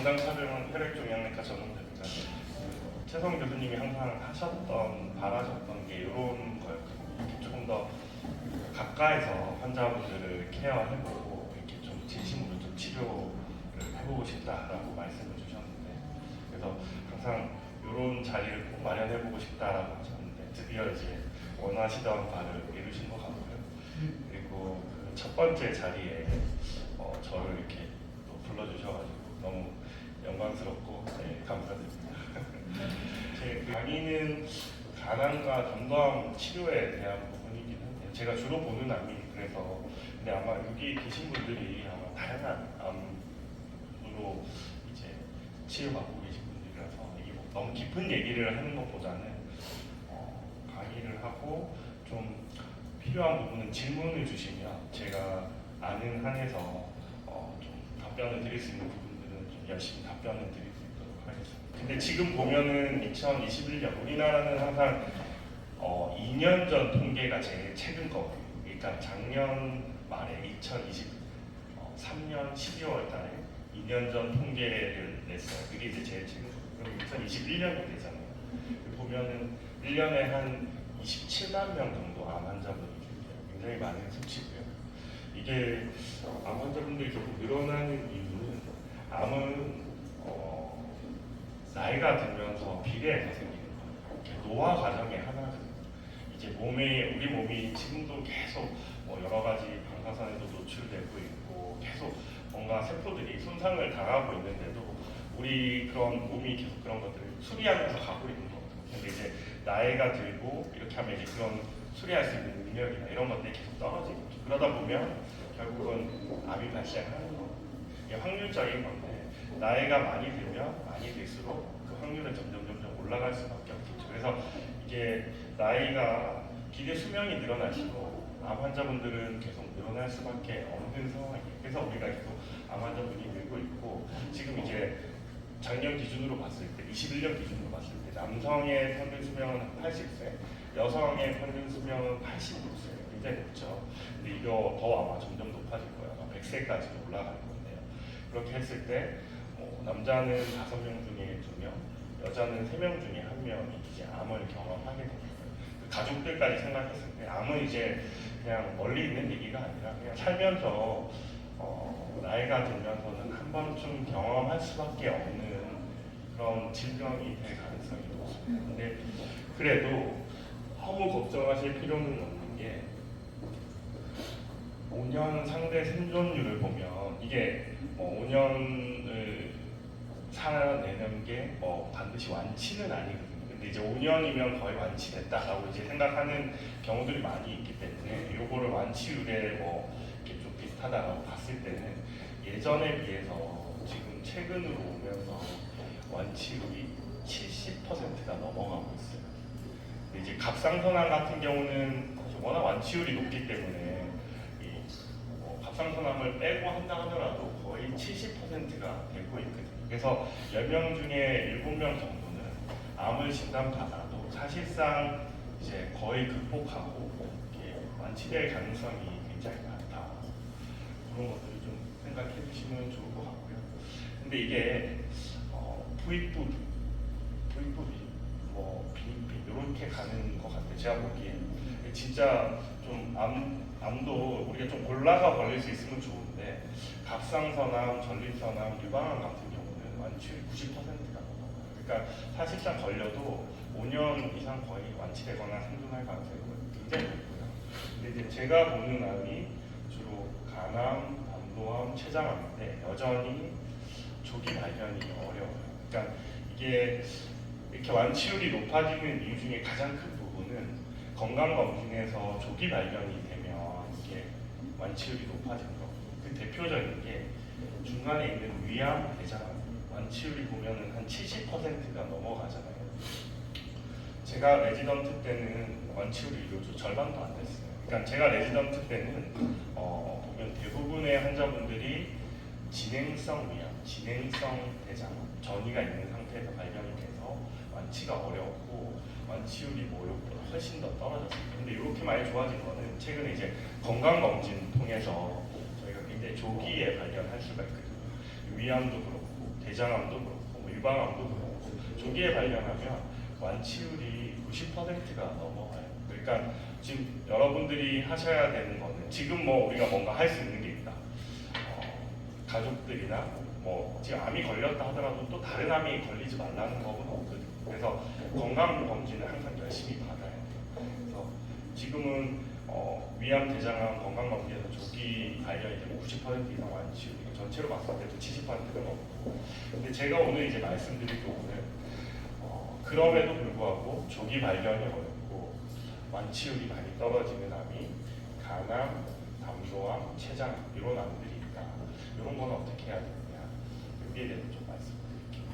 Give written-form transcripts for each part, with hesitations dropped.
영상 촬영은 혈액종양내과 전문대입니다. 최성 교수님이 항상 바라셨던 게 이런 거였거든요. 조금 더 가까이서 환자분들을 케어해보고 이렇게 좀 진심으로 좀 치료를 해보고 싶다라고 말씀을 주셨는데, 그래서 항상 이런 자리를 꼭 마련해보고 싶다라고 하셨는데 드디어 이제 원하시던 바를 이루신 것 같고요. 그리고 그 첫 번째 자리에 저를 이렇게 또 불러주셔가지고 너무 영광스럽고 감사드립니다. 제 강의는 간암과 전도암 치료에 대한 부분이긴 한데요. 제가 주로 보는 암이 그래서, 근데 아마 여기 계신 분들이 아마 다양한 암으로 이제 치료받고 계신 분들이라서 이게 뭐 너무 깊은 얘기를 하는 것보다는 강의를 하고 좀 필요한 부분은 질문을 주시면 제가 아는 한에서 좀 답변을 드릴 수 있는 부분들은 좀 열심히 답변을 드릴 수 있도록 하겠습니다. 근데 지금 보면은 2021년 우리나라는 항상 2년 전 통계가 제일 최근 거거든요. 그러니까 작년 말에 2023년 12월 달에 2년 전 통계를 냈어요. 그게 이제 제일 최근 거거든요. 그럼 2021년이 되잖아요. 보면은 1년에 한 27만 명 정도 암 환자분이 굉장히 많은 수치고요. 이게 암 환자분들이 계속 늘어나는 이유는 암은 나이가 들면서 비례해서 생기는 거예요. 노화 과정의 하나거든요. 이제 우리 몸이 지금도 계속 여러 가지 방사선에도 노출되고 있고 계속 뭔가 세포들이 손상을 당하고 있는데도 우리 그런 몸이 계속 그런 것들을 수리하면서 가고 있는 거거든요. 근데 이제 나이가 들고 이렇게 하면 이제 그런 수리할 수 있는 능력이나 이런 것들이 계속 떨어지고, 그러다 보면 결국은 암이 발생하는 거. 이게 확률적인 건데 나이가 많이 들면 많이 들수록 그 확률은 점점 올라갈 수밖에 없겠죠. 그래서 이게 나이가 기대 수명이 늘어날수록 암 환자분들은 계속 늘어날 수밖에 없는 상황이에요. 그래서 우리가 계속 암 환자분이 늘고 있고, 지금 이제 작년 기준으로 봤을 때, 21년 기준으로 봤을 때 남성의 평균 수명은 80세, 여성의 평균 수명은 86세, 굉장히 높죠. 근데 이거 더 아마 점점 높아질 거예요. 아마 100세까지 올라갈 건데요. 그렇게 했을 때 남자는 5명 중에 2명, 여자는 3명 중에 1명이 이제 암을 경험하게 됩니다. 그 가족들까지 생각했을 때 암은 이제 그냥 멀리 있는 얘기가 아니라 그냥 살면서 나이가 들면서는 한 번쯤 경험할 수밖에 없는 그런 질병이 될 가능성이 높습니다. 근데 그래도 너무 걱정하실 필요는 없는 게, 5년 상대 생존율을 보면 이게 5년을 살아내는 게 반드시 완치는 아니거든요. 근데 이제 5년이면 거의 완치됐다라고 이제 생각하는 경우들이 많이 있기 때문에 이거를 완치율에 이렇게 좀 비슷하다라고 봤을 때는 예전에 비해서 지금 최근으로 오면서 완치율이 70%가 넘어가고 있어요. 근데 이제 갑상선암 같은 경우는 워낙 완치율이 높기 때문에 갑상선암을 빼고 한다 하더라도 거의 70%가 되고 있거든요. 그래서 10명 중에 7명 정도는 암을 진단받아도 사실상 이제 거의 극복하고 완치될 가능성이 굉장히 많다. 그런 것들을 좀 생각해 주시면 좋을 것 같고요. 근데 이게 부익부비, 빈익빈 이렇게 가는 것 같아요. 제가 보기엔 진짜 좀 암도 우리가 좀 골라서 걸릴 수 있으면 좋은데, 갑상선암, 전립선암, 유방암 같은 경우는 완치율 90%가 넘어가요. 그러니까 사실상 걸려도 5년 이상 거의 완치되거나 생존할 가능성이 굉장히 높고요. 근데 이제 제가 보는 암이 주로 간암, 담도암, 췌장암인데 여전히 조기 발견이 어려워요. 그러니까 이게 이렇게 완치율이 높아지는 이유 중에 가장 큰 부분은 건강검진에서 조기 발견이 되면 이게 완치율이 높아지는 거거든요. 그 대표적인 게 중간에 있는 위암, 대장암, 완치율이 보면은 한 70%가 넘어가잖아요. 제가 레지던트 때는 완치율이 이거 절반도 안 됐어요. 그러니까 제가 레지던트 때는 보면 대부분의 환자분들이 진행성 위암, 진행성 대장암, 전이가 있는 상태에서 발견이 돼서 완치가 어려웠고 완치율이 이것보다 훨씬 더 떨어졌습니다. 근데 이렇게 많이 좋아진 거는 최근에 이제 건강검진 통해서 저희가 굉장히 조기에 발견할 수가 있거든요. 위암도 그렇고 대장암도 그렇고 뭐 유방암도 그렇고 조기에 발견하면 완치율이 90%가 넘어가요. 그러니까 지금 여러분들이 하셔야 되는 거는 지금 뭐 우리가 뭔가 할 수 있는 게 있다. 가족들이나 뭐 지금 암이 걸렸다 하더라도 또 다른 암이 걸리지 말라는 법은 없거든요. 그래서 건강검진을 항상 열심히 받아야 돼요. 그래서 지금은 위암, 대장암 건강검진에서 조기 발견이 되면 90% 이상 완치율, 전체로 봤을 때도 70%가 넘고. 근데 제가 오늘 이제 말씀드릴 부분은 그럼에도 불구하고 조기 발견이 어렵고 완치율이 많이 떨어지는 암이 간암, 담도암, 췌장암 이런 암들이 있다. 이런 건 어떻게 해야 되느냐? 여기에 대해서 좀 말씀드릴게요.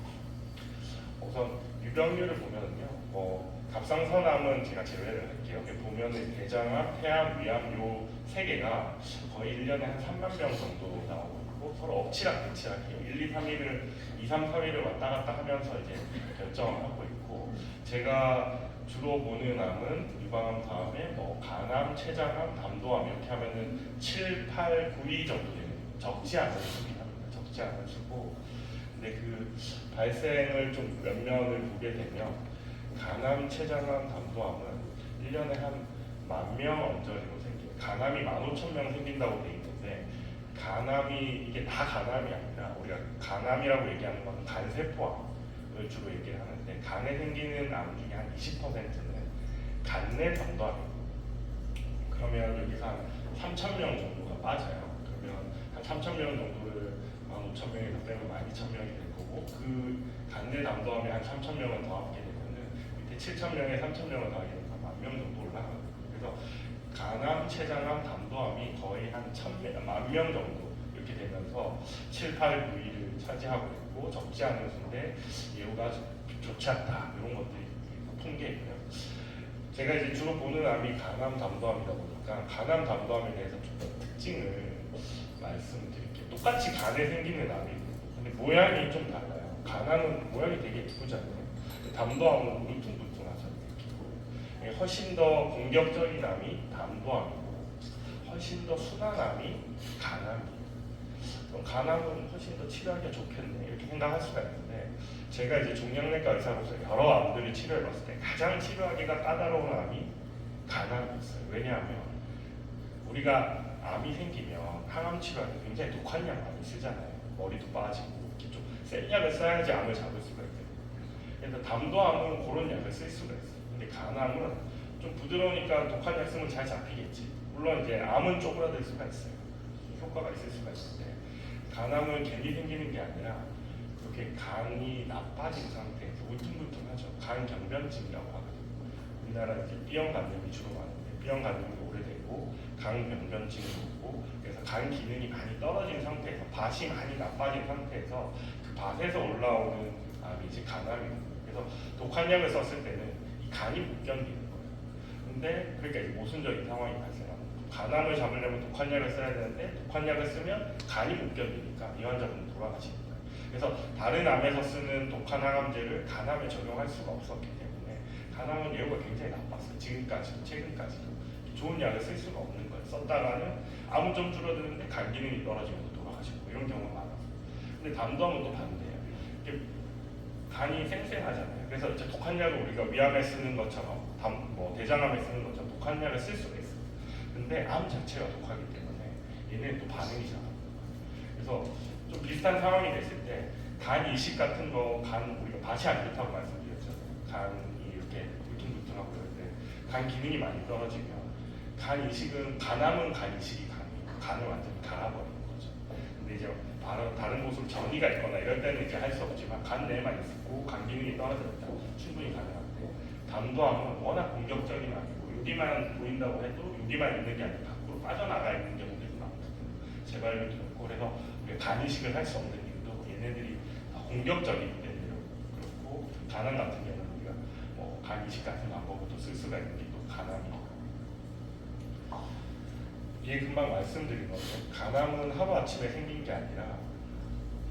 우선 유병률을 보면요, 갑상선암은 제가 제외를 할게요. 여기 보면은 대장암, 폐암, 위암 요 세 개가 거의 1년에 한 3만 명 정도 나오고 있고 서로 엎치락뒤치락해요. 1, 2, 3일을 2, 3, 4일을 왔다 갔다 하면서 이제 결정을 하고 있고 제가 주로 보는 암은 유방암 다음에 뭐 간암, 췌장암, 담도암 이렇게 하면은 7, 8, 9위 정도 되는 적지 않은 수입니다. 적지 않은 수고 근데 그 발생을 좀 면면을 보게 되면 간암, 췌장암, 담도암은 1년에 한 10,000명 언저리로 생겨요. 간암이 15,000명 생긴다고 돼 있는데 간암이 이게 다 간암이 아니라 우리가 간암이라고 얘기하는 건 간세포암을 주로 얘기를 하는데 간에 생기는 암 중에 한 20%는 간내 담도암입니다. 그러면 여기서 한 3,000명 정도가 빠져요. 그러면 한 3,000명 정도를 15,000명에서 빼면 12,000명이 될 거고 그 간내 담도암에 한 3,000명은 더 합게 되면은 밑에 7,000명에 3,000명을 더하게 되면 10,000명 정도 올라가거든요. 그래서 간암, 췌장암, 담도암이 거의 한 10,000명 정도 이렇게 되면서 7, 8, 9위를 차지하고 있고 적지 않은 수인데 예후가 좋지 않다 이런 것들이 통계이고요. 제가 이제 주로 보는 암이 간암, 담도암이다 보니까 간암, 담도암에 대해서 좀 더 특징을 말씀드릴게요. 똑같이 간에 생기는 암이고 근데 모양이 좀 달라요. 간암은 모양이 되게 예쁘잖아요. 담도암은 울퉁불퉁하죠. 훨씬 더 공격적인 암이 담도암이고 훨씬 더 순한 암이 간암이에요. 그럼 간암은 훨씬 더 치료하기가 좋겠네 이렇게 생각할 수가 있는데 제가 이제 종양내과 의사로서 여러 암들을 치료해봤을 때 가장 치료하기가 까다로운 암이 간암이었어요. 왜냐하면 우리가 암이 생기면 항암 치료할 때 굉장히 독한 약 많이 쓰잖아요. 머리도 빠지고 이렇게 좀 센 약을 써야지 암을 잡을 수가 있거든요. 그래서 담도암은 그런 약을 쓸 수가 있어요. 근데 간암은 좀 부드러우니까 독한 약 쓰면 잘 잡히겠지. 물론 이제 암은 쪼그라들 수가 있어요. 효과가 있을 수가 있는데 간암은 괜히 생기는 게 아니라 그렇게 간이 나빠진 상태에서 울퉁불퉁하죠. 간 경변증이라고 하거든요. 우리나라 이제 B형 간염이 주로 많은데 B형 간염이 오래되고 간 경변증이 오고 그래서 간 기능이 많이 떨어진 상태에서 밭이 많이 나빠진 상태에서 그 밭에서 올라오는 암이 이제 간암입니다. 그래서 독한 약을 썼을 때는 이 간이 못 견디는 거예요. 근데 그러니까 이제 모순적인 상황이 발생합니다. 간암을 잡으려면 독한 약을 써야 되는데 독한 약을 쓰면 간이 못 견디니까 이 환자분은 돌아가십니다. 그래서 다른 암에서 쓰는 독한 항암제를 간암에 적용할 수가 없었기 때문에 간암은 예후가 굉장히 나빴어요. 지금까지도 최근까지도 좋은 약을 쓸 수가 없는 거예요. 썼다가는 암은 좀 줄어드는데 간 기능이 떨어지면서 돌아가시고 이런 경우가 많았어요. 근데 담도암은 또 반대예요. 간이 생생하잖아요. 그래서 이제 독한 약을 우리가 위암에 쓰는 것처럼 대장암에 쓰는 것처럼 독한 약을 쓸 수가 있어요. 근데 암 자체가 독하기 때문에 얘는 또 반응이 잘 안 돼요. 그래서 좀 비슷한 상황이 됐을 때 간 이식 같은 거, 간 우리가 밭이 안 좋다고 말씀드렸잖아요. 간이 이렇게 울퉁불퉁하고 그럴 때 간 기능이 많이 떨어지면 간 이식은 간암은 간 이식이 가능해요. 간을 완전히 갈아버리는 거죠. 근데 이제 바로 다른 곳으로 전이가 있거나 이럴 때는 이제 할 수 없지만 간 내에만 있고 간 기능이 떨어졌다 충분히 가능한데 담도암은 워낙 공격적인 암이고 여기만 보인다고 해도 여기만 있는 게 아니라 밖으로 빠져나가 있는 경우들이 많거든요. 재발률도 높고 그래서 우리가 간 이식을 할 수 없는 이유도 얘네들이 공격적이기 때문에 그렇고 간암 같은 경우는 우리가 간 이식 같은 방법을 또 쓸 수가 있는 게 또 간암이고 이게 금방 말씀드린 것처럼 간암은 하루아침에 생긴 게 아니라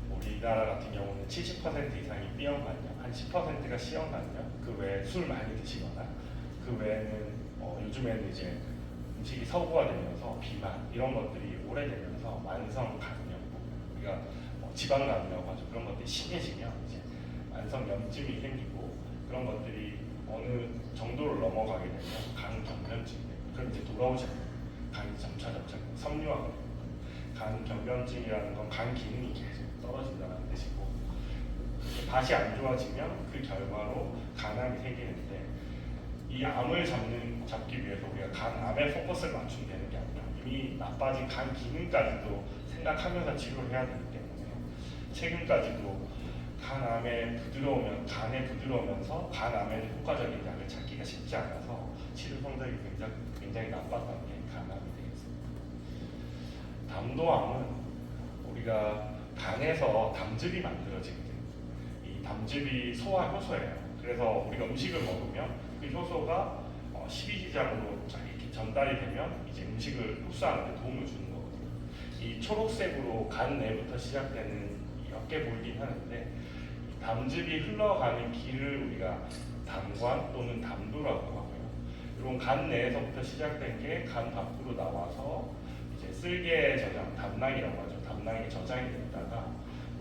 우리나라 같은 경우는 70% 이상이 B형 간염, 한 10%가 C형 간염, 그 외에 술 많이 드시거나 그 외에는 요즘에는 이제 음식이 서구화되면서 비만 이런 것들이 오래되면서 만성 간염, 우리가 지방간이라고 하죠. 그런 것들이 심해지면 이제 만성염증이 생기고 그런 것들이 어느 정도를 넘어가게 되면 간 경변증이 돼요. 그럼 이제 돌아오지 않아요. 간이 점차 섬유화가 돼요. 간 경변증이라는 건 간 기능이 계속 떨어진다는 뜻이고 다시 안 좋아지면 그 결과로 간암이 생기는데 이 암을 잡기 위해서 우리가 간암에 포커스를 맞추면 되는 게 아니라 이미 나빠진 간 기능까지도 생각하면서 치료를 해야 되기 때문에 최근까지도 간에 부드러우면서 간암에 효과적인 약을 찾기가 쉽지 않아서 치료 성적이 굉장히 나빴던 게 간암이 되겠습니다. 담도암은 우리가 간에서 담즙이 만들어지거든요. 이 담즙이 소화 효소예요. 그래서 우리가 음식을 먹으면 그 효소가 십이지장으로 이렇게 전달이 되면 이제 음식을 흡수하는 데 도움을 주는 거거든요. 이 초록색으로 간 내부터 시작되는 옅게 보이긴 하는데 담즙이 흘러가는 길을 우리가 담관 또는 담도라고 하고요. 이런 간 내에서부터 시작된 게 간 밖으로 나와서 이제 쓸개 저장, 담낭이라고 하죠. 담낭에 저장이 됐다가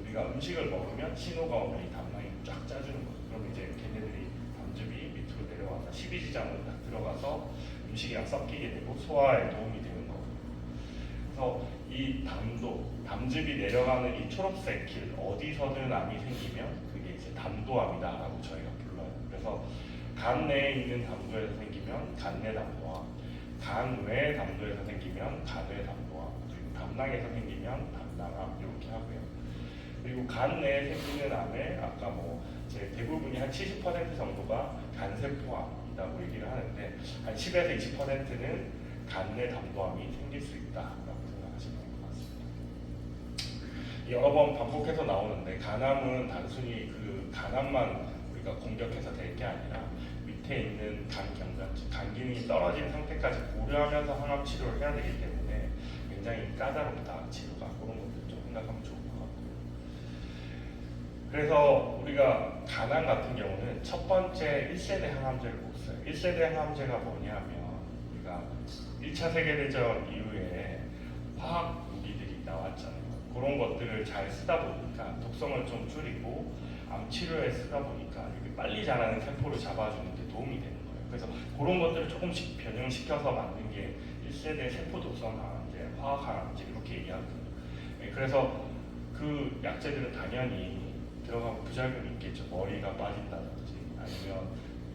우리가 음식을 먹으면 신호가 오면 이 담낭이 쫙 짜주는 거죠. 그럼 이제 걔네들이 담즙이 밑으로 내려와서 십이지장으로 딱 들어가서 음식이랑 섞이게 되고 소화에 도움이 되는 거거든요. 그래서 이 담즙이 내려가는 이 초록색 길 어디서든 암이 생기면 그게 이제 담도암이다라고 저희가 불러요. 그래서 간 내에 있는 담도에서 생기면 간내 담도암, 간 외의 담도에서 생기면 간외 담도암, 그리고 담낭에서 생기면 담낭암 이렇게 하고요. 그리고 간 내에 생기는 암에 아까 제 대부분이 한 70% 정도가 간세포암이라고 얘기를 하는데 한 10에서 20%는 간내 담도암이 생길 수 있다라고 생각하시면 될 것 같습니다. 여러 번 반복해서 나오는데 간암은 단순히 그 간암만 우리가 공격해서 될 게 아니라 밑에 있는 간 기능이 떨어진 상태까지 고려하면서 항암 치료를 해야 되기 때문에 굉장히 까다롭다 치료가 그런 것들 좀 생각하면 좋을 것 같고요. 그래서 우리가 간암 같은 경우는 첫 번째 1세대 항암제를 못 써요. 1세대 항암제가 뭐냐면 우리가 1차 세계대전 이후에 화학 무기들이 나왔잖아요. 그런 것들을 잘 쓰다 보니까 독성을 좀 줄이고 암 치료에 쓰다 보니까 이렇게 빨리 자라는 세포를 잡아주는 데 도움이 되는 거예요. 그래서 그런 것들을 조금씩 변형시켜서 만든 게 1세대 세포 독성 항암제, 화학 항암제 이렇게 얘기하거든요. 그래서 그 약제들은 당연히 들어가면 부작용이 있겠죠. 머리가 빠진다든지 아니면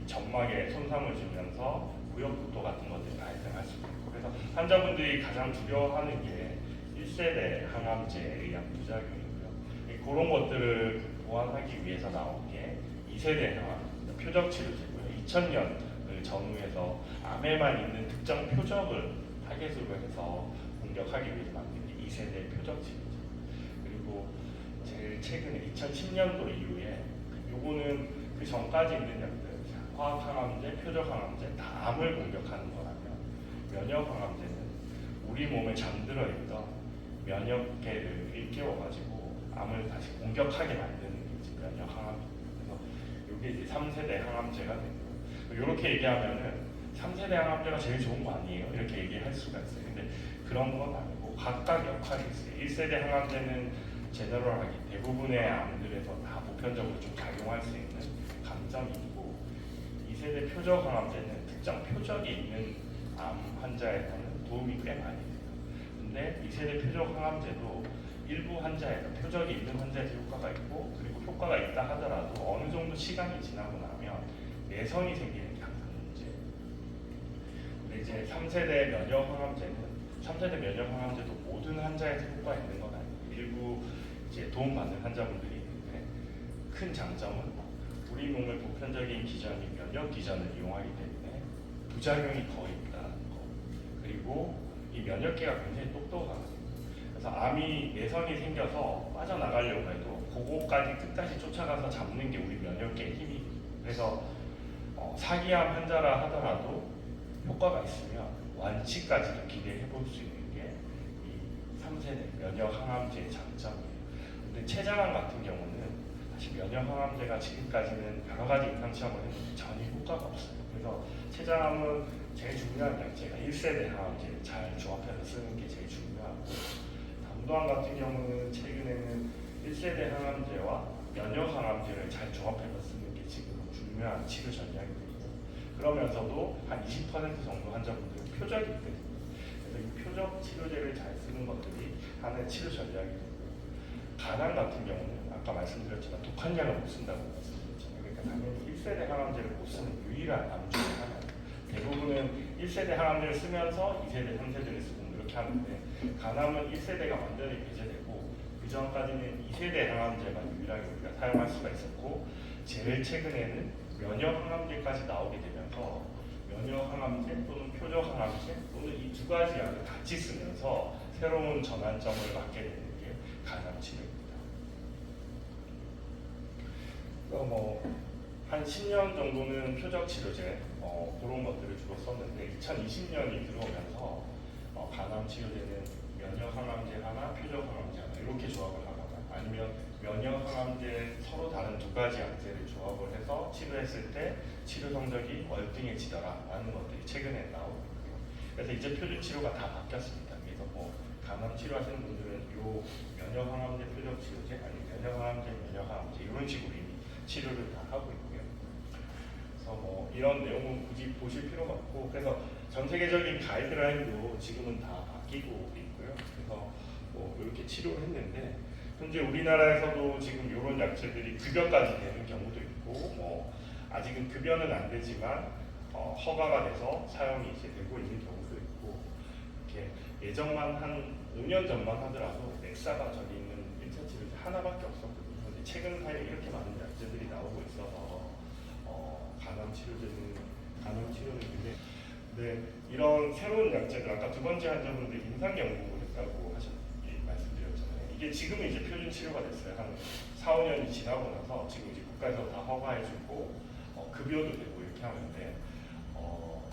점막에 손상을 주면서 부역부도 같은 것들이 발생할 수도 있고 그래서 환자분들이 가장 두려워하는 게 1세대 항암제에 의한 부작용이고요. 그런 것들을 보완하기 위해서 나온 게 2세대 항암, 표적 치료제고요. 2000년을 전후해서 암에만 있는 특정 표적을 타겟으로 해서 공격하기 위해서 만든 게 2세대 표적 치료제. 그리고 제일 최근에 2010년도 이후에 요거는 그 전까지 있는 약들 화학항암제, 표적항암제 다 암을 공격하는 거라면 면역항암제는 우리 몸에 잠들어 있던 면역계를 일깨워가지고 암을 다시 공격하게 만드는 게 이제 면역항암제입니다. 그래서 이게 이제 3세대 항암제가 되고요. 이렇게 얘기하면은 3세대 항암제가 제일 좋은 거 아니에요? 이렇게 얘기할 수가 있어요. 근데 그런 건 아니고 각각 역할이 있어요. 1세대 항암제는 제너럴하게 대부분의 암들에서 다 보편적으로 좀 작용할 수 있는 강점이 있고 2세대 표적 항암제는 특정 표적이 있는 암 환자에서는 도움이 꽤 많이 돼요. 근데 2세대 표적 항암제도 일부 환자에서 표적이 있는 환자에서 효과가 있고 그리고 효과가 있다 하더라도 어느 정도 시간이 지나고 나면 내성이 생기는 게 항상 문제예요. 근데 이제 3세대 면역 항암제는 3세대 면역 항암제도 모든 환자에서 효과 있는 건 아니에요. 일부 이제 도움받는 환자분들이 있는데 큰 장점은 우리 몸의 보편적인 기전이 면역 기전을 이용하기 때문에 부작용이 거의 없다는 거. 그리고 이 면역계가 굉장히 똑똑하거든요. 그래서 암이 내성이 생겨서 빠져나가려고 해도 그거까지 끝까지 쫓아가서 잡는 게 우리 면역계의 힘이. 그래서 사기암 환자라 하더라도 효과가 있으면 완치까지도 기대해 볼 수 있는 게 이 3세대 면역 항암제의 장점이에요. 근데 췌장암 같은 경우는 사실 면역 항암제가 지금까지는 여러 가지 임상 시험을 했는데 전혀 효과가 없어요. 그래서 췌장암은 제일 중요한 약제가 1세대 항암제를 잘 조합해서 쓰는 게 제일 중요하고 담도암 같은 경우는 최근에는 1세대 항암제와 면역 항암제를 잘 조합해서 쓰는 게 지금 중요한 치료 전략이 되고요. 그러면서도 한 20% 정도 환자분들은 표적이 있거든요. 그래서 이 표적 치료제를 잘 쓰는 것들이 하나의 치료 전략이 되고요. 간암 같은 경우는 아까 말씀드렸지만 독한 약을 못 쓴다고 말씀드렸잖아요. 그러니까 당연히 1세대 항암제를 못 쓰는 유일한 암 중에 하나예요. 대부분은 1세대 항암제를 쓰면서 2세대, 3세대를 쓰고 이렇게 하는데 간암은 1세대가 완전히 배제되고 그 전까지는 2세대 항암제만 유일하게 우리가 사용할 수가 있었고 제일 최근에는 면역 항암제까지 나오게 되면서 면역 항암제 또는 표적 항암제 또는 이 두 가지 약을 같이 쓰면서 새로운 전환점을 맞게 되는 게 간암 치료입니다. 한 10년 정도는 표적 치료제 그런 것들을 주로 썼는데 2020년이 들어오면서 간암 치료제는 면역 항암제 하나, 표적 항암제 하나 이렇게 조합을 하거나 아니면 면역 항암제 서로 다른 두 가지 약제를 조합을 해서 치료했을 때 치료 성적이 월등해지더라 라는 것들이 최근에 나오고 있고요. 그래서 이제 표준 치료가 다 바뀌었습니다. 그래서 간암 치료하시는 분들은 요 면역 항암제 표적 치료제 아니면 면역 항암제 면역 항암제 이런 식으로 이미 치료를 다 하고 있고요. 그래서 이런 내용은 굳이 보실 필요가 없고 그래서 전 세계적인 가이드라인도 지금은 다 바뀌고 있고요. 그래서 이렇게 치료를 했는데 현재 우리나라에서도 지금 이런 약제들이 급여까지 되는 경우도 있고 아직은 급여는 안 되지만 허가가 돼서 사용이 이제 되고 있는 경우도 있고 이렇게 예전만 한 5년 전만 하더라도 엑사가 저기 있는 1차 치료제 하나밖에 없었거든요. 근데 최근 사이에 이렇게 많은 약제들이 나오고 있어서 간암 치료는 근데 네, 이런 새로운 약제들 아까 두 번째 환자분들 임상 연구를 했다고 말씀드렸잖아요. 이게 지금은 이제 표준 치료가 됐어요. 한 4, 5년이 지나고 나서 지금 이제 국가에서 다 허가해주고 급여도 되고 이렇게 하는데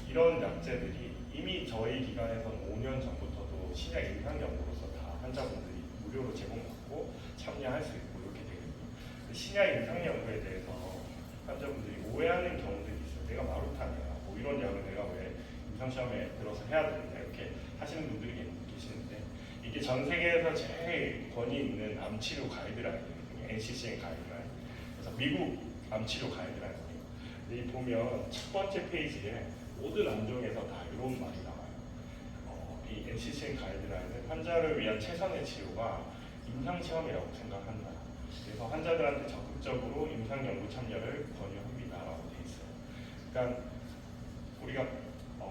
이런 약제들이 이미 저희 기관에서는 5년 전부터도 신약 임상 연구로서 다 환자분들이 무료로 제공받고 참여할 수 있고 이렇게 되거든요. 신약 임상 연구에 대해서 환자분들이 오해하는 경우들이 있어요. 내가 마루타냐, 이런 약을 내가 왜 임상시험에 들어서 해야 되느냐 이렇게 하시는 분들이 계시는데 이게 전 세계에서 제일 권위 있는 암치료 가이드라인이거든요. NCCN 가이드라인. 그래서 미국 암치료 가이드라인이에요. 이 보면 첫 번째 페이지에 모든 암종에서 다 이런 말이 나와요. 이 NCCN 가이드라인은 환자를 위한 최선의 치료가 임상시험이라고 생각한다. 그래서 환자들한테 적극적으로 임상연구 참여를 권유합니다라고 돼 있어요. 그러니까 우리가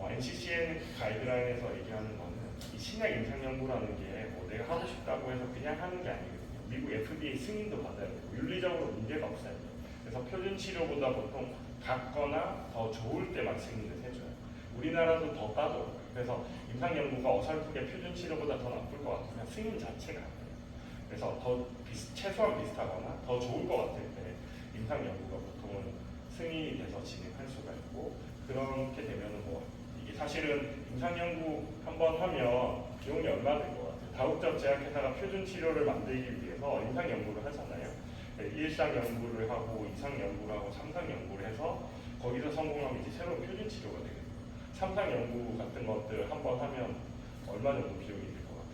NCCN 가이드라인에서 얘기하는 거는 이 신약 임상연구라는 게 내가 하고 싶다고 해서 그냥 하는 게 아니거든요. 미국 FDA 승인도 받아야 되고 윤리적으로 문제가 없어야 돼요. 그래서 표준 치료보다 보통 같거나 더 좋을 때만 승인을 해줘요. 우리나라도 더 까도 그래서 임상 연구가 어설프게 표준 치료보다 더 나쁠 것 같으면 승인 자체가 안 돼요. 그래서 더 최소한 비슷하거나 더 좋을 것 같을 때 임상 연구가 보통은 승인이 돼서 진행할 수가 있고 그렇게 되면은 이게 사실은 임상 연구 한번 하면 비용이 얼마 될 것 같아요. 다국적 제약회사가 표준 치료를 만들기 위해서 임상 연구를 하잖아요. 1상 연구를 하고 2상 연구를 하고 3상 연구를 해서 거기서 성공하면 이제 새로운 표준 치료가 되거든요. 3상 연구 같은 것들 한번 하면 얼마 정도 비용이 될 것 같아요?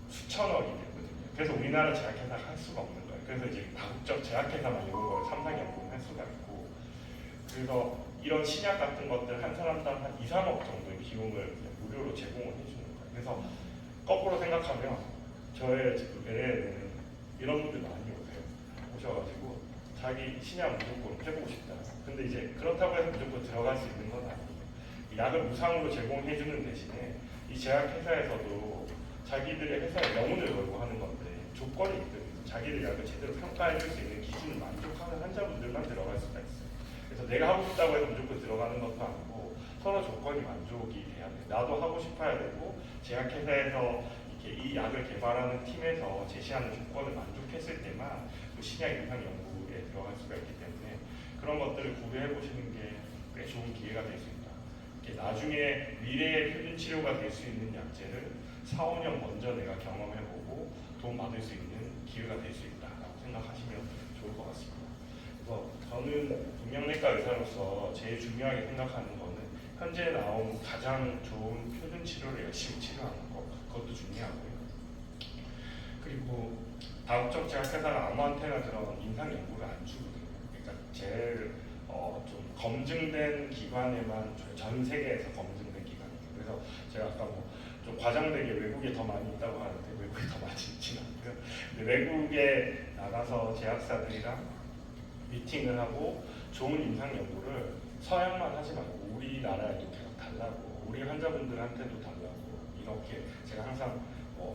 수천억이 되거든요. 그래서 우리나라 제약회사가 할 수가 없는 거예요. 그래서 이제 다국적 제약회사만 이런 걸 3상 연구를 할 수가 있고 그래서 이런 신약 같은 것들 한 사람당 한 2, 3억 정도의 비용을 무료로 제공을 해주는 거예요. 그래서 거꾸로 생각하면 저의 LA에는 이런 분들 많이 오셔가지고 자기 신약 무조건 해보고 싶다. 근데 이제 그렇다고 해서 무조건 들어갈 수 있는 건 아니에요. 약을 무상으로 제공해주는 대신에 이 제약회사에서도 자기들의 회사에 명운을 걸고 하는 건데 조건이 있거든요. 자기들 약을 제대로 평가해줄 수 있는 기준을 만족하는 환자분들만 들어갈 수가 있어요. 그래서 내가 하고 싶다고 해서 무조건 들어가는 것도 아니고 서로 조건이 만족이 돼야 돼요. 나도 하고 싶어야 되고 제약회사에서 이 약을 개발하는 팀에서 제시하는 조건을 만족했을 때만 그 신약 임상 연구에 들어갈 수가 있기 때문에 그런 것들을 고려해 보시는 게 꽤 좋은 기회가 될 수 있다. 나중에 미래의 표준 치료가 될 수 있는 약제를 4, 5년 먼저 내가 경험해보고 도움 받을 수 있는 기회가 될 수 있다라고 생각하시면 좋을 것 같습니다. 그래서 저는 동명내과 의사로서 제일 중요하게 생각하는 거는 현재 나온 가장 좋은 표준 치료를 열심히 치료하는 것, 그것도 중요하고요. 그리고 다국적 제약회사가 아무한테나 그런 임상 연구를 안 주거든요. 그러니까 제일 좀 검증된 기관에만 줘요. 전 세계에서 검증된 기관이에요. 그래서 제가 아까 뭐 좀 과장되게 외국에 더 많이 있다고 하는데 외국에 더 많이 있지는 않고요. 근데 외국에 나가서 제약사들이랑 미팅을 하고 좋은 임상 연구를 서양만 하지 말고 우리나라에도 계속 달라고, 우리 환자분들한테도 달라고, 이렇게 제가 항상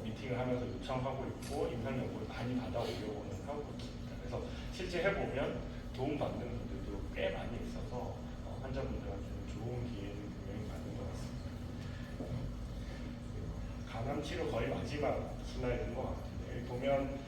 미팅을 하면서 요청하고 있고 임상 연구를 많이 받아오려고는 하고 있습니다. 그래서 실제 해보면 도움받는 분들도 꽤 많이 있어서 환자분들한테는 좋은 기회는 분명히 받는 것 같습니다. 간암 치료 거의 마지막 슬라이드인 것 같은데, 여기 보면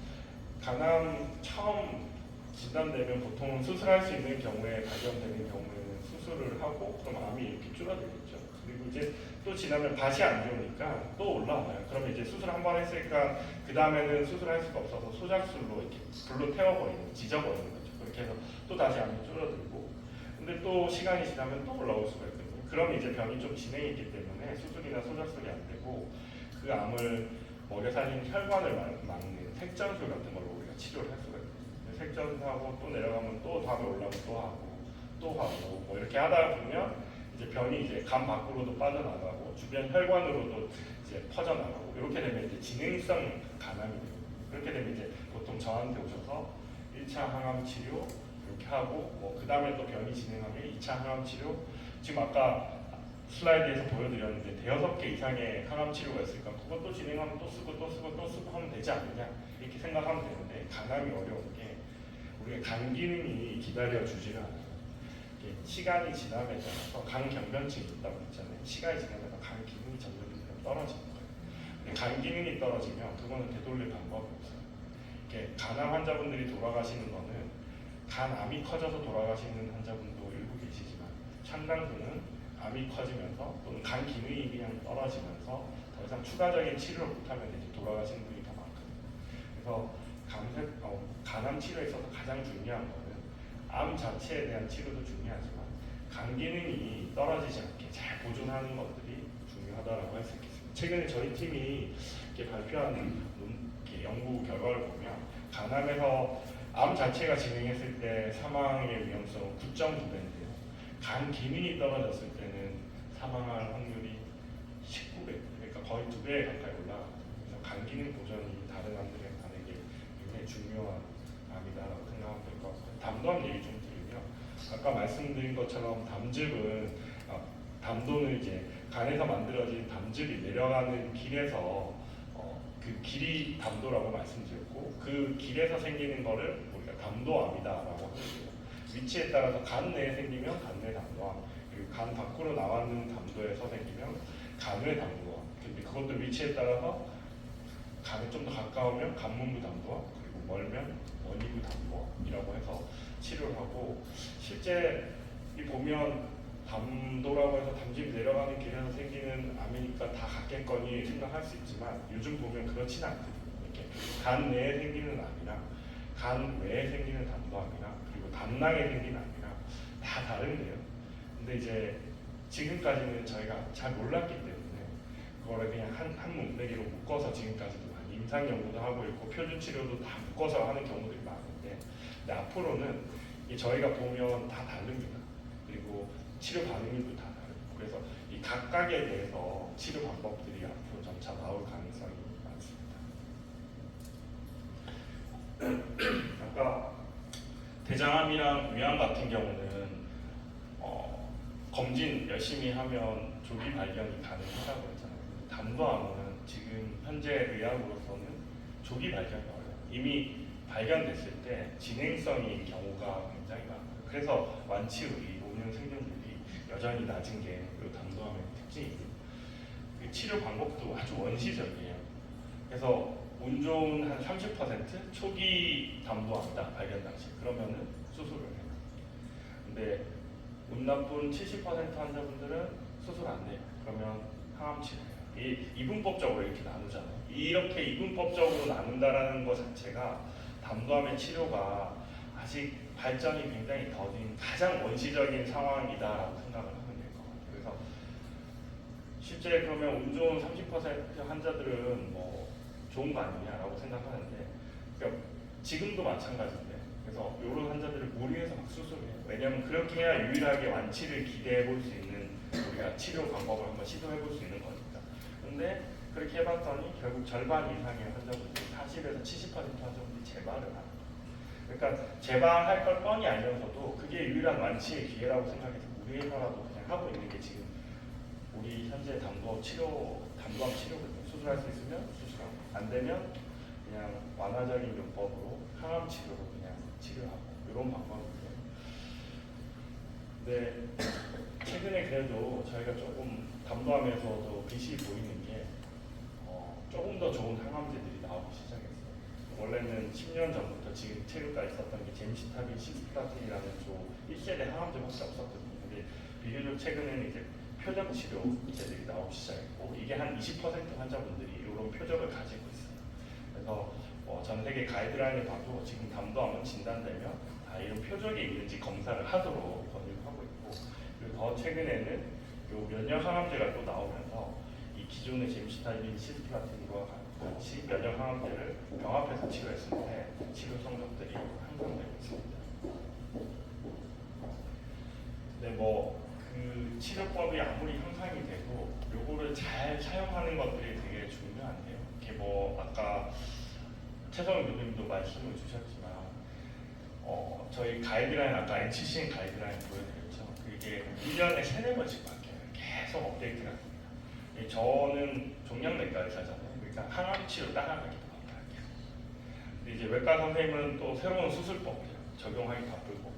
간암 처음 진단되면 보통 수술할 수 있는 경우에, 발견되는 경우에는 수술을 하고 그럼 암이 이렇게 줄어들겠죠. 그리고 이제 또 지나면 다시 안 좋으니까 또 올라와요. 그러면 이제 수술 한 번 했으니까 그 다음에는 수술할 수가 없어서 소작술로 이렇게 불로 태워버리는, 지져버리는 거죠. 그렇게 해서 또 다시 암이 줄어들고, 근데 또 시간이 지나면 또 올라올 수가 있거든요. 그럼 이제 병이 좀 진행이 있기 때문에 수술이나 소작술이 안 되고 그 암을 먹여 살리는 혈관을 막는 색전술 같은 걸로 우리가 치료를 할 수가 있거든요. 색전하고 또 내려가면 또 다음에 올라오면 또 하고 뭐 이렇게 하다 보면 이제 병이 이제 간 밖으로도 빠져나가고 주변 혈관으로도 이제 퍼져나가고, 이렇게 되면 이제 진행성 간암이 돼요. 그렇게 되면 이제 보통 저한테 오셔서 1차 항암 치료 이렇게 하고 그 다음에 또 병이 진행하면 2차 항암 치료, 지금 아까 슬라이드에서 보여드렸는데 5개 이상의 항암 치료가 있으니까 그것도 진행하면 또 쓰고 하면 되지 않느냐, 이렇게 생각하면 되는데, 간암이 어려운 게 우리가 간 기능이 기다려주지가 않아요. 시간이 지남에 따라서 간 경변증이 있다고 했잖아요. 시간이 지나면서 간 기능이 점점 떨어지는 거예요. 근데 간 기능이 떨어지면 그거는 되돌릴 방법이 없어요. 간암 환자분들이 돌아가시는 거는 간암이 커져서 돌아가시는 환자분도 일부 계시지만 상당수는 암이 커지면서 또는 간 기능이 그냥 떨어지면서 더 이상 추가적인 치료를 못하면 이제 돌아가시는 분이 더 많거든요. 그래서 간암 치료에 있어서 가장 중요한 거는 암 자체에 대한 치료도 중요하지만 간 기능이 떨어지지 않게 잘 보존하는 것들이 중요하다고 할 수 있겠습니다. 최근에 저희 팀이 이렇게 발표한 연구 결과를 보면 간암에서 암 자체가 진행했을 때 사망의 위험성은 9.9배인데요. 간 기능이 떨어졌을 때는 사망할 확률이 19배, 그러니까 거의 2배 가까이 올라갑니다. 그래서 간 기능 보존이 다른 암들에게 굉장히 중요한 암이다라고 생각하면 될 것 같고요. 담도암 얘기 좀 드리면, 아까 말씀드린 것처럼 담도는 이제 간에서 만들어진 담즙이 내려가는 길에서 그 길이 담도라고 말씀드렸고, 그 길에서 생기는 거를 우리가 담도암이다라고 하거든요. 위치에 따라서 간 내에 생기면 간 내 담도암, 그리고 간 밖으로 나왔는 담도에서 생기면 간 외 담도암. 근데 그것도 위치에 따라서 간에 좀 더 가까우면 간문부 담도암, 그리고 멀면 원위부 담도암이라고 해서 치료를 하고, 실제 이 보면 담도라고 해서 담즙이 내려가는 길에서 생기는 암이니까 다 같겠거니 생각할 수 있지만 요즘 보면 그렇지는 않거든요. 이렇게 간 내에 생기는 암이랑 간 외에 생기는 담도암이랑 그리고 담낭에 생기는 암이랑 다 다른데요. 근데 이제 지금까지는 저희가 잘 몰랐기 때문에 그거를 그냥 한 문맥으로 묶어서 지금까지도 많이 임상 연구도 하고 있고 표준 치료도 다 묶어서 하는 경우들이 많은데, 근데 앞으로는 저희가 보면 다 다릅니다. 그리고 치료 반응률도 다 다르고, 그래서 이 각각에 대해서 치료 방법들이 앞으로 점차 나올 가능성이 많습니다. 아까 대장암이랑 위암 같은 경우는 검진 열심히 하면 조기 발견이 가능하다고 했잖아요. 담도암은 지금 현재 의학으로서는 조기 발견이 어려워요. 이미 발견됐을 때 진행성인 경우가 굉장히 많아요. 그래서 완치율이, 노년 생존율이 여전히 낮은 게 이 담도암의 특징이고, 치료 방법도 아주 원시적이에요. 그래서 운 좋은 한 30% 초기 담도암이다 발견 당시, 그러면은 수술을 해요. 근데 운 나쁜 70% 환자분들은 수술 안 돼요. 그러면 항암 치료해요. 이분법적으로 이렇게 나누잖아요. 이렇게 이분법적으로 나눈다라는 것 자체가 담도암의 치료가 아직 발전이 굉장히 더딘 가장 원시적인 상황이다라고 생각을 하면 될 것 같아요. 그래서 실제 그러면 운 좋은 30% 환자들은 뭐 좋은 거 아니냐라고 생각하는데, 그러니까 지금도 마찬가지인데, 그래서 이런 환자들을 무리해서 막 수술해요. 왜냐하면 그렇게 해야 유일하게 완치를 기대해 볼 수 있는, 우리가 치료 방법을 한번 시도해 볼 수 있는 거니까. 근데 그렇게 해봤더니 결국 절반 이상의 환자분들이, 40에서 70% 환자분들이 재발을 하는 거예요. 그러니까 재발할 걸 뻔히 알면서도 그게 유일한 완치의 기회라고 생각해서 무리해서라도 그냥 하고 있는 게 지금 우리 현재 담도암 치료거든요. 수술할 수 있으면 수술하고, 안 되면 그냥 완화적인 요법으로 항암 치료로 그냥 치료하고, 이런 방법이에요. 근데 최근에 그래도 저희가 조금 담도암에서도 빛이 보이는 게 조금 더 좋은 항암제들이 나오기 시작했어요. 원래는 10년 전부터 지금 최근까지 있었던 게 잼시타빈, 시스플라틴이라는 조 1세대 항암제밖에 없었거든요. 근데 비교적 최근에는 이제 표적 치료제들이 나오기 시작했고, 이게 한 20% 환자분들이 이런 표적을 가지고 있어요. 그래서 전 세계 가이드라인을 봐도 지금 담도암은 진단되면 다 이런 표적이 있는지 검사를 하도록 권유하고 있고, 그리고 더 최근에는 요 면역 항암제가 또 나오면서 이 기존의 잼시타빈, 시스플라틴과 같이 면역 항암제를 병합해서 치료했는데 치료 성적들이 향상되고 있습니다. 근데 그 치료법이 아무리 향상이 돼도 요거를 잘 사용하는 것들이 되게 중요한데요. 이게 아까 최성훈 교수님도 말씀을 주셨지만 저희 가이드라인, 아까 NCCN 가이드라인 보여드렸죠. 그게 1년에 3-4번씩 바뀌어요. 계속 업데이트가 됩니다. 저는 종양내과 의사잖아요. 그러니까 항암 치료 따라가기도 바빠요. 근데 이제 외과 선생님은 또 새로운 수술법을 적용하기 바쁠 거고,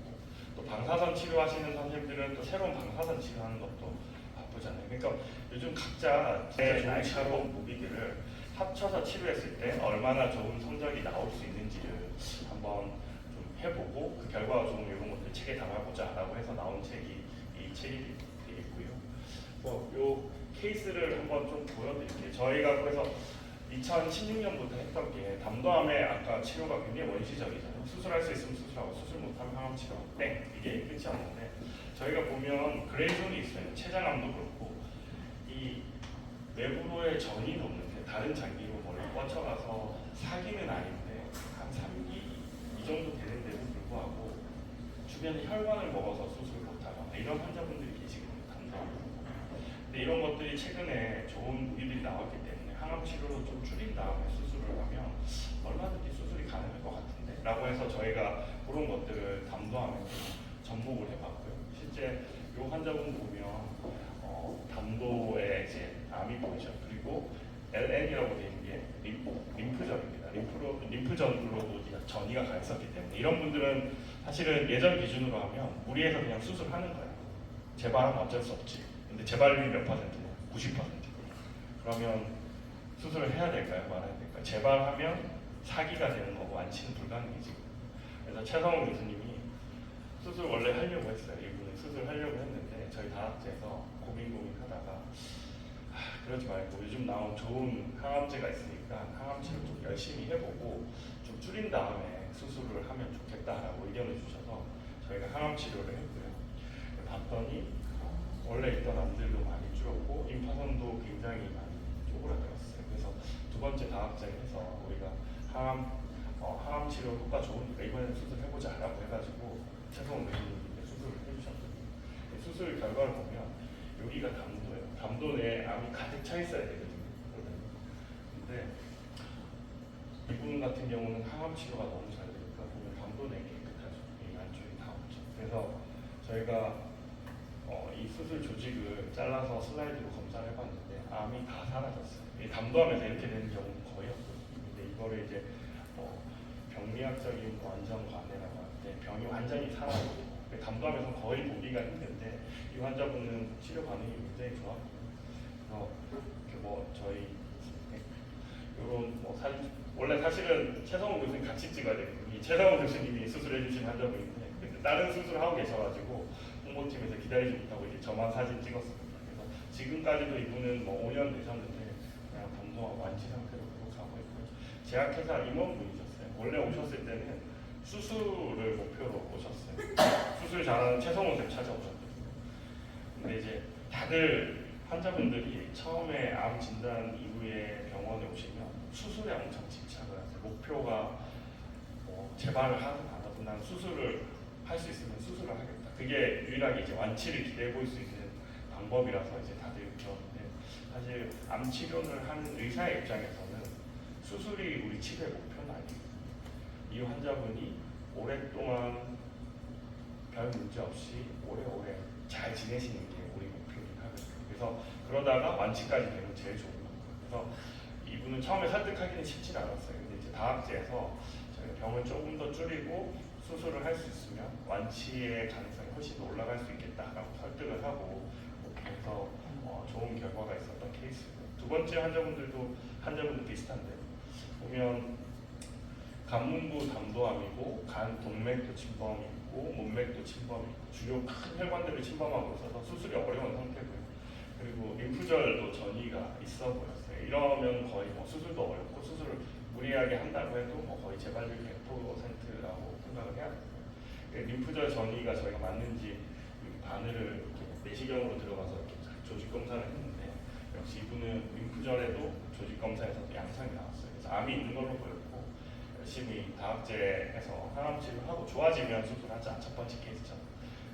또 방사선 치료하시는 선생님들은 또 새로운 방사선 치료하는 것도 바쁘잖아요. 그러니까 요즘 각자 제 날카로운 무기들을 합쳐서 치료했을 때 얼마나 좋은 성적이 나올 수 있는지를 한번 좀 해보고, 그 결과가 좋은 이런 것들 책에 담아보자라고 해서 나온 책이 이 책이 되겠고요. 요 케이스를 한번 좀 보여드릴게요. 저희가 그래서 2016년부터 했던 게, 담도암의 아까 치료가 굉장히 원시적이잖아요. 수술할 수 있으면 수술하고, 수술 못하면 항암 치료하고, 땡! 이게 끝이 없는데, 저희가 보면 그레이존이 있어요. 췌장암도 그렇고, 이 외부로의 전이 높는데 다른 장기로 머리를 뻗쳐가서 사기는 아닌데 한 3기 이 정도 되는데도 불구하고 주변에 혈관을 먹어서 수술을 못하거나 이런 환자분들이 계시거든요. 담도암. 근데 이런 것들이 최근에 좋은 무기들이 나왔기 때문에 항암 치료로 좀 줄인 다음에 수술을 하면 얼마든지 수술이 가능할 것 같은데 라고 해서 저희가 그런 것들을 담도암에 접목을 해봤고요. 실제 이 환자분 보면 담도에 이제 암이 보이죠. 그리고 LN이라고 되어 있는 게 림프전입니다. 림프전으로도 전이가 가 있었기 때문에 이런 분들은 사실은 예전 기준으로 하면 무리해서 그냥 수술하는 거예요. 재발은 어쩔 수 없지. 근데 재발률이 몇 퍼센트냐? 90%. 그러면 수술을 해야 될까요? 말아야 될까요? 재발하면 사기가 되는 거고 완치는 불가능이지. 그래서 최성훈 교수님이 수술 원래 하려고 했어요. 이분은 수술하려고 했는데 저희 다학제에서 고민하다가 그러지 말고 요즘 나온 좋은 항암제가 있으니까 항암 치료 좀 열심히 해보고 좀 줄인 다음에 수술을 하면 좋겠다라고 의견을 주셔서 저희가 항암 치료를 했고요. 봤더니 원래 있던 암들도 많이 줄었고 임파선도 굉장히 많이 쪼그라들었어요. 그래서 두 번째 다학제를 해서 우리가 항암 치료 효과 좋으니까 이번에는 수술해보자라고 해가지고 최성훈 교수님이 수술을 해주셨거든요. 수술 결과를 보면 여기가 담도예요. 담도 내에 암이 가득 차 있어야 되거든요. 근데 이분 같은 경우는 항암 치료가 너무 잘 되니까 보면 담도 내에 깨끗하죠. 이 안쪽이 다 없죠. 그래서 저희가 이 수술 조직을 잘라서 슬라이드로 검사를 해봤는데 암이 다 사라졌어요. 이 담도암에서 이렇게 되는 경우는 거의 없거든요. 근데 이거를 이제 병리학적인 완전 관해라고 하는데 병이 완전히 사라지고 담도암에서는 거의 보기가 힘든데 이 환자분은 치료 반응이 굉장히 좋았고요. 그래서 저희 이런 사진 원래 사실은 최성훈 교수님 같이 찍어야 되거든요. 이 최성훈 교수님이 수술해 주신 환자분인데 근데 다른 수술 하고 계셔가지고 홍보팀에서 기다리지 못하고 이제 저만 사진 찍었습니다. 그래서 지금까지도 이분은 5년 되셨는데 그냥 담도암 완치 상태로 계속 가고 있고요. 제약회사 임원분이셨어요. 원래 오셨을 때는 수술을 목표로 오셨어요. 수술 잘하는 최성훈 쌤 찾아오셨거든요. 근데 이제 다들 환자분들이 처음에 암 진단 이후에 병원에 오시면 수술에 엄청 집착을 하세요. 목표가 재발을 하든 안 하든 난 수술을 할 수 있으면 수술을 하겠다. 그게 유일하게 이제 완치를 기대해 볼 수 있는 방법이라서 이제 다들 그러는데, 사실 암 치료를 하는 의사의 입장에서는 수술이 우리 치료의 목표는 아니에요. 이 환자분이 오랫동안 별 문제 없이 오래오래 잘 지내시는 게 우리 목표긴 하거든요. 그래서 그러다가 완치까지 되면 제일 좋은 거예요. 그래서 이분은 처음에 설득하기는 쉽지 않았어요. 근데 이제 다학제에서 저희가 병을 조금 더 줄이고 수술을 할 수 있으면 완치의 가능성이 훨씬 더 올라갈 수 있겠다라고 설득을 하고, 그래서 좋은 결과가 있었던 케이스고요. 두 번째 환자분도 비슷한데, 보면 간문부 담도암이고 간 동맥도 침범이 있고 문맥도 침범이 있고 주요 큰 혈관들을 침범하고 있어서 수술이 어려운 상태고요. 그리고 림프절도 전이가 있어 보였어요. 이러면 거의 수술도 어렵고 수술을 무리하게 한다고 해도 거의 재발률 100%라고 생각을 해야 돼요. 림프절 전이가 저희가 맞는지 바늘을 내시경으로 들어가서 이렇게 조직 검사를 했는데, 역시 이분은 림프절에도 조직 검사에서도 양상이 나왔어요. 그래서 암이 있는 걸로 보였고, 열심히 다학제해서 항암 치료하고 좋아지면 수술하자, 첫 번째 케이스죠.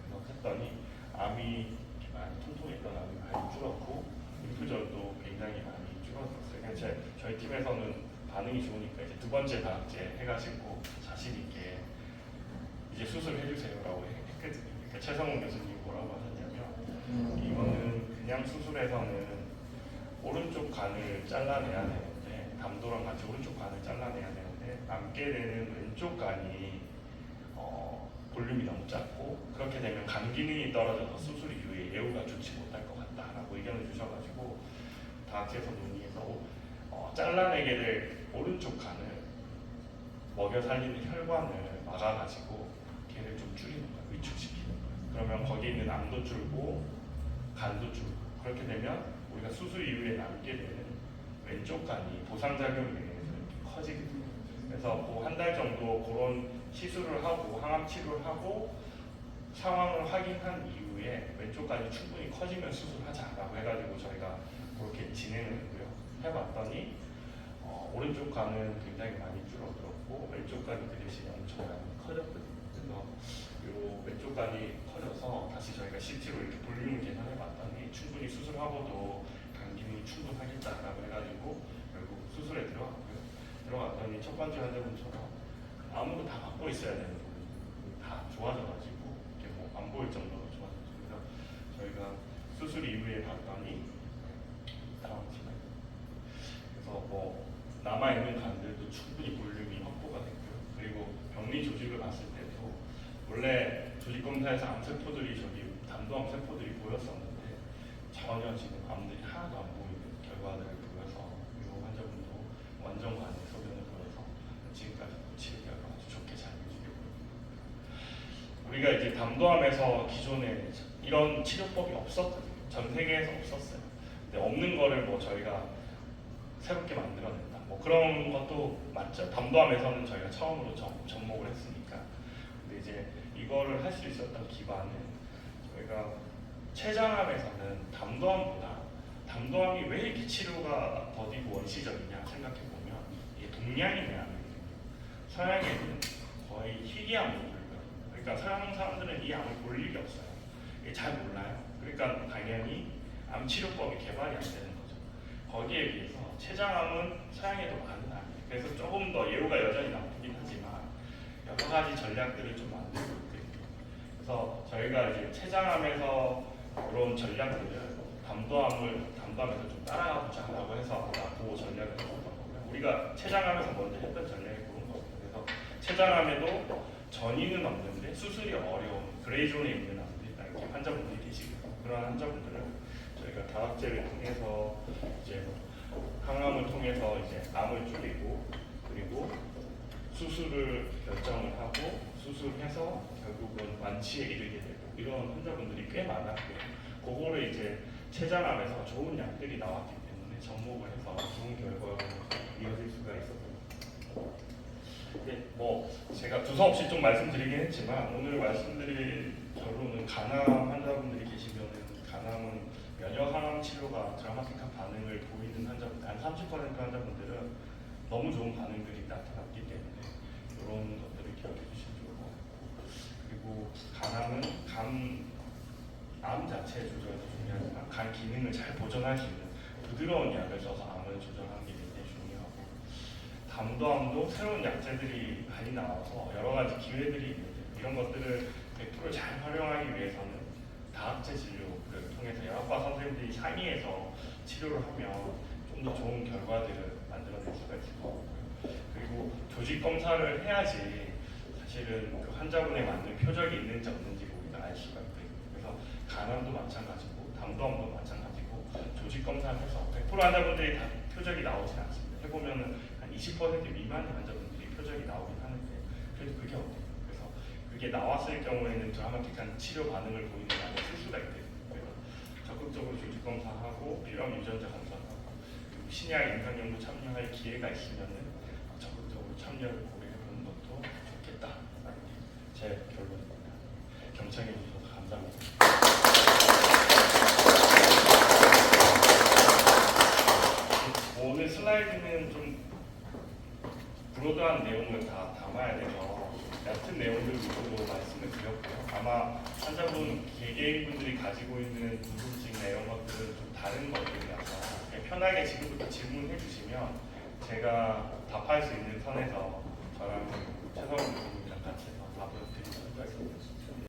그래서 했더니 암이 많이 통통했던 암이 많이 줄었고 림프절도 굉장히 많이 줄어들었어요. 그래서 저희 팀에서는 반응이 좋으니까 이제 두 번째 다학제 해가지고 자신 있게 이제 수술해 주세요라고 했거든요. 그러니까 최성훈 교수님 뭐라고 하셨냐면, 이거는 그냥 수술해서는 오른쪽 간을 잘라내야 되는데, 담도랑 같이 오른쪽 간을 잘라내야 되는데 남게 되는 왼쪽 간이 볼륨이 너무 작고, 그렇게 되면 간 기능이 떨어져서 수술 이후에 예후가 좋지 못할 것 같다라고 의견을 주셔가지고 다학제에서 논의해서 잘라내게 될 오른쪽 간을 먹여 살리는 혈관을 막아가지고 걔를 좀 줄이는 거예요. 위축시키는 거예요. 그러면 거기 있는 암도 줄고 간도 줄고, 그렇게 되면 우리가 수술 이후에 남게 되는 왼쪽 간이 보상작용에 의해서 커지거든요. 그래서 그 한 달 정도 그런 시술을 하고 항암 치료를 하고 상황을 확인한 이후에 왼쪽 간이 충분히 커지면 수술하자라고 해가지고 저희가 그렇게 진행을 했고요. 해봤더니 오른쪽 간은 굉장히 많이 줄어들었고 왼쪽 간이 그 대신에 엄청 많이 커졌거든요. 그래서 이 왼쪽 간이 커져서 다시 저희가 CT로 이렇게 볼륨을 계산해봤더니 충분히 수술하고도 간 기능이 충분하겠다라고 해가지고 결국 수술에 들어갔고요. 들어갔더니 첫 번째 환자분처럼 아무도 다 갖고 있어야 되는 부분이 다 좋아져가지고 이렇게 안 보일 정도로 좋아졌죠. 그래서 저희가 수술 이후에 봤더니 다음 시간 그래서 남아있는 간들도 충분히 볼륨이 확보가 됐고요. 그리고 병리 조직을 봤을 때도 원래 조직 검사에서 암세포들이 담도암 세포들이 보였었는데 전혀 지금 암들이 하나도 안 보이는 결과들을 보여서 이 환자분도 완전 관의 소변을 보여서 지금까지 치료 결과 아주 좋게 잘 유지되고 있습니다. 우리가 이제 담도암에서 기존에 이런 치료법이 없었거든요. 전 세계에서 없었어요. 근데 없는 거를 저희가 새롭게 만들어낸다. 그런 것도 맞죠. 담도암에서는 저희가 처음으로 접목을 했으니까. 근데 이제 이거를 할 수 있었던 기반은 저희가 췌장암에서는 담도암이 왜 이렇게 치료가 더디고 원시적이냐 생각해보면 이게 동양인의 암이거든요. 서양에는 거의 희귀암으로 불려요. 그러니까 서양 사람들은 이 암을 볼 일이 없어요. 이게 잘 몰라요. 그러니까 당연히 암 치료법이 개발이 안 되는 거죠. 거기에 비해서 췌장암은 서양에도 많은 암이에요. 그래서 조금 더 예후가 여전히 나쁘긴 하지만 여러 가지 전략들을 좀 만들고 있거든요. 그래서 저희가 이제 췌장암에서 그런 전략들을 담도암에서 좀 따라가보자라고 해서 그 전략을 했던 거고요. 우리가 췌장암에서 먼저 했던 전략이 그런 거예요. 그래서 췌장암에도 전이는 없는데 수술이 어려운 그레이존에 있는 암들이 있다. 이렇게 환자분들이 계시고, 그런 환자분들은 저희가 다학제를 통해서 이제 항암을 통해서 이제 암을 줄이고, 그리고 수술을 결정을 하고 수술해서 결국은 완치에 이르게 되고, 이런 환자분들이 꽤 많았고요. 그거를 이제 췌장암에서 좋은 약들이 나왔기 때문에 접목을 해서 좋은 결과로 이어질 수가 있었던 거죠. 제가 두서없이 좀 말씀드리긴 했지만 오늘 말씀드릴 결론은 간암 환자분들이 계시면은 간암은 면역 항암 치료가 드라마틱한 반응을 보이는 환자분들, 한 30% 환자분들은 너무 좋은 반응들이 나타났기 때문에 이런 것들을 기억해 주시면 좋을 것 같고, 그리고 간암은 암 자체 조절도 중요하지만 간 기능을 잘 보존할 수 있는 부드러운 약을 써서 암을 조절하는 게 굉장히 중요하고, 담도암도 새로운 약제들이 많이 나와서 여러 가지 기회들이 있는데 이런 것들을 100% 잘 활용하기 위해서는 다학제 진료를 통해서 약과 선생님들이 상의해서 치료를 하면 좀 더 좋은 결과들을 만들어낼 수가 있을 것 같고요. 그리고 조직 검사를 해야지 사실은 그 환자분에 맞는 표적이 있는지 없는지를 우리가 알 수가 있거든요. 그래서 간암도 마찬가지고 담도암도 마찬가지고 조직 검사를 해서 100% 환자분들이 다 표적이 나오진 않습니다. 해보면은 한 20% 미만의 환자분들이 표적이 나오긴 하는데 그래도 그게 어때요? 그래서 그게 나왔을 경우에는 드라마틱한 치료 반응을 보이는 약을 쓸 수가 있거든요. 그래서 적극적으로 조직 검사하고 필요한 유전자 검사하고, 그리고 신약 임상 연구 참여할 기회가 있으면은 적극적으로 참여를 고려해 보는 것도 좋겠다라는 게 제 결론입니다. 경청해 주셔서 감사합니다. 오늘 슬라이드는 좀 브로드한 내용을 다 담아야 돼서 얕은 내용들 위주로 말씀을 드렸고요. 아마 환자분 개개인분들이 가지고 있는 궁금증이나 이런 것들은 좀 다른 것들이라서 편하게 지금부터 질문해 주시면 제가 답할 수 있는 선에서 저랑 최성훈 교수님이랑 같이 해서 답을 드리도록 하겠습니다.